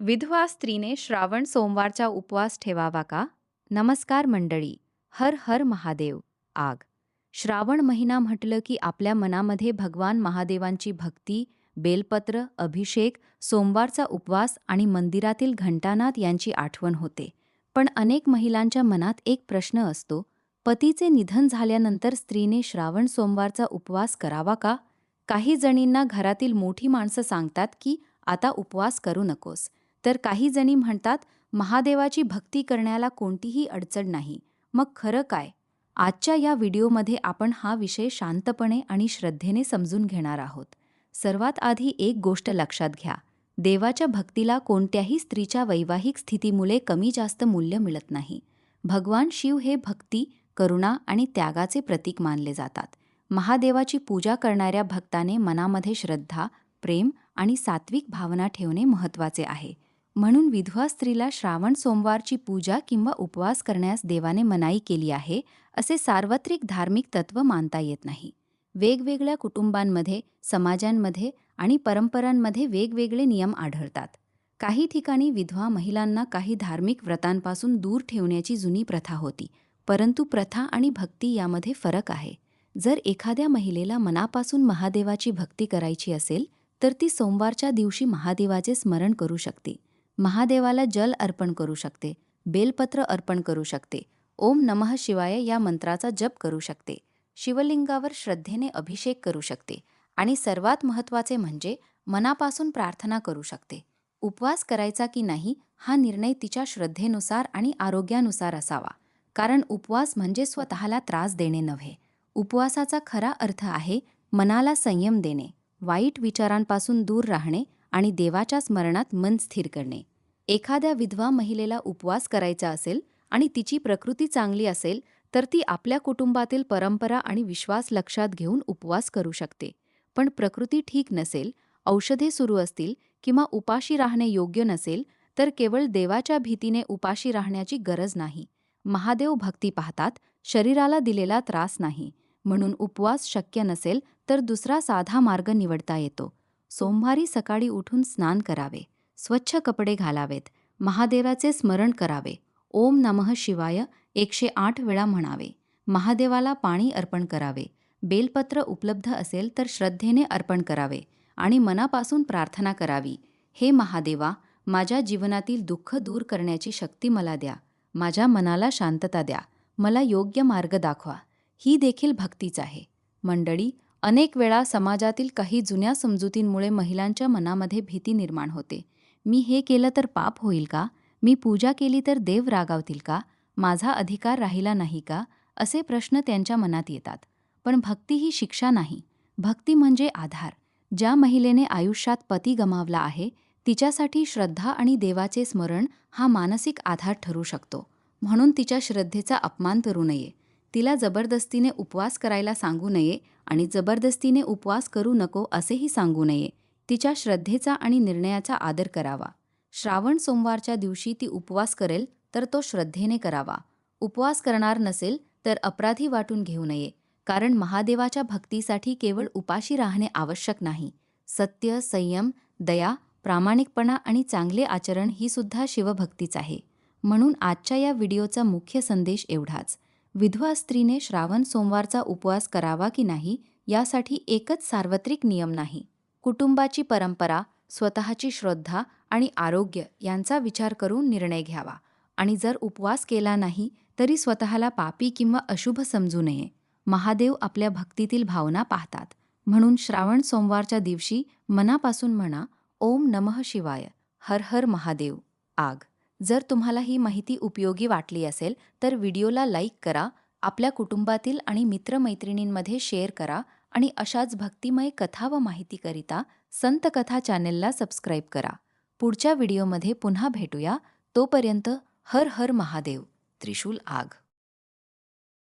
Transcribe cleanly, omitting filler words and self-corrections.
विधवा स्त्रीने श्रावण सोमवारचा उपवास ठेवावा का? नमस्कार मंडळी. हर हर महादेव. आग. श्रावण महिना म्हटलं की आपल्या मनामध्ये भगवान महादेवांची भक्ती, बेलपत्र, अभिषेक, सोमवारचा उपवास आणि मंदिरातील घंटानाद यांची आठवण होते. पण अनेक महिलांच्या मनात एक प्रश्न असतो, पतीचे निधन झाल्यानंतर स्त्रीने श्रावण सोमवारचा उपवास करावा का? काही जणींना घरातील मोठी माणसं सांगतात की आता उपवास करू नकोस. तर काही जणी म्हणतात महादेवाची भक्ती करण्याला कोणतीही अडचण नाही. मग खरं काय? आजच्या या व्हिडिओमध्ये आपण हा विषय शांतपणे आणि श्रद्धेने समजून घेणार आहोत. सर्वात आधी एक गोष्ट लक्षात घ्या. देवाच्या भक्तीला कोणत्याही स्त्रीच्या वैवाहिक स्थितीमुळे कमी जास्त मूल्य मिळत नाही. भगवान शिव हे भक्ती, करुणा आणि त्यागाचे प्रतीक मानले जातात. महादेवाची पूजा करणाऱ्या भक्ताने मनामध्ये श्रद्धा, प्रेम आणि सात्विक भावना ठेवणे महत्त्वाचे आहे. म्हणून विधवा स्त्रीला श्रावण सोमवारची पूजा किंवा उपवास करण्यास देवाने मनाई केली आहे, असे सार्वत्रिक धार्मिक तत्त्व मानता येत नाही. वेगवेगळ्या कुटुंबांमध्ये, समाजांमध्ये आणि परंपरांमध्ये वेगवेगळे नियम आढळतात. काही ठिकाणी विधवा महिलांना काही धार्मिक व्रतांपासून दूर ठेवण्याची जुनी प्रथा होती, परंतु प्रथा आणि भक्ती यामध्ये फरक आहे. जर एखाद्या महिलेला मनापासून महादेवाची भक्ती करायची असेल, तर ती सोमवारच्या दिवशी महादेवाचे स्मरण करू शकते. महादेवाला जल अर्पण करू शकते, बेलपत्र अर्पण करू शकते, ओम नमः शिवाय या मंत्राचा जप करू शकते, शिवलिंगावर श्रद्धेने अभिषेक करू शकते आणि सर्वात महत्त्वाचे म्हणजे मनापासून प्रार्थना करू शकते. उपवास करायचा की नाही हा निर्णय तिच्या श्रद्धेनुसार आणि आरोग्यानुसार असावा. कारण उपवास म्हणजे स्वतःला त्रास देणे नव्हे. उपवासाचा खरा अर्थ आहे मनाला संयम देणे, वाईट विचारांपासून दूर राहणे आणि देवाच्या स्मरणात मन स्थिर करणे. एखाद्या विधवा महिलेला उपवास करायचा असेल आणि तिची प्रकृती चांगली असेल तर ती आपल्या कुटुंबातील परंपरा आणि विश्वास लक्षात घेऊन उपवास करू शकते. पण प्रकृती ठीक नसेल, औषधे सुरू असतील किंवा उपाशी राहणे योग्य नसेल तर केवळ देवाच्या भीतीने उपाशी राहण्याची गरज नाही. महादेव भक्ती पाहतात, शरीराला दिलेला त्रास नाही. म्हणून उपवास शक्य नसेल तर दुसरा साधा मार्ग निवडता येतो. सोमवारी सकाळी उठून स्नान करावे, स्वच्छ कपडे घालावेत, महादेवाचे स्मरण करावे, ओम नमः शिवाय 108 वेळा म्हणावे, महादेवाला पाणी अर्पण करावे, बेलपत्र उपलब्ध असेल तर श्रद्धेने अर्पण करावे आणि मनापासून प्रार्थना करावी. हे महादेवा, माझ्या जीवनातील दुःख दूर करण्याची शक्ती मला द्या, माझ्या मनाला शांतता द्या, मला योग्य मार्ग दाखवा. ही देखील भक्तीच आहे. मंडळी, अनेक वेळा समाजातील काही जुन्या समजुतींमुळे महिलांच्या मनामध्ये भीती निर्माण होते. मी हे केलं तर पाप होईल का? मी पूजा केली तर देव रागावतील का? माझा अधिकार राहिला नाही का? असे प्रश्न त्यांच्या मनात येतात. पण भक्ती ही शिक्षा नाही. भक्ती म्हणजे आधार. ज्या महिलेने आयुष्यात पती गमावला आहे, तिच्यासाठी श्रद्धा आणि देवाचे स्मरण हा मानसिक आधार ठरू शकतो. म्हणून तिच्या श्रद्धेचा अपमान करू नये. तिला जबरदस्तीने उपवास करायला सांगू नये आणि जबरदस्तीने उपवास करू नको असेही सांगू नये. तिच्या श्रद्धेचा आणि निर्णयाचा आदर करावा. श्रावण सोमवारच्या दिवशी ती उपवास करेल तर तो श्रद्धेने करावा. उपवास करणार नसेल तर अपराधी वाटून घेऊ नये. कारण महादेवाच्या भक्तीसाठी केवळ उपाशी राहणे आवश्यक नाही. सत्य, संयम, दया, प्रामाणिकपणा आणि चांगले आचरण ही सुद्धा शिवभक्तीच आहे. म्हणून आजच्या या व्हिडिओचा मुख्य संदेश एवढाच. विधवा स्त्रीने श्रावण सोमवारचा उपवास करावा की नाही यासाठी एकच सार्वत्रिक नियम नाही. कुटुंबाची परंपरा, स्वतःची श्रद्धा आणि आरोग्य यांचा विचार करून निर्णय घ्यावा. आणि जर उपवास केला नाही तरी स्वतःला पापी किंवा अशुभ समजू नये. महादेव आपल्या भक्तीतील भावना पाहतात. म्हणून श्रावण सोमवारच्या दिवशी मनापासून म्हणा, ओम नमः शिवाय, हर हर महादेव. आग. जर तुम्हाला ही माहिती उपयोगी वाटली असेल तर व्हिडिओला लाईक करा, आपल्या कुटुंबातील आणि मित्रमैत्रिणींमध्ये शेअर करा आणि अशाच भक्तिमय कथा व माहितीकरिता संत कथा चॅनेलला सबस्क्राईब करा. पुढच्या व्हिडिओमध्ये पुन्हा भेटूया. तोपर्यंत हर हर महादेव. त्रिशूल आग.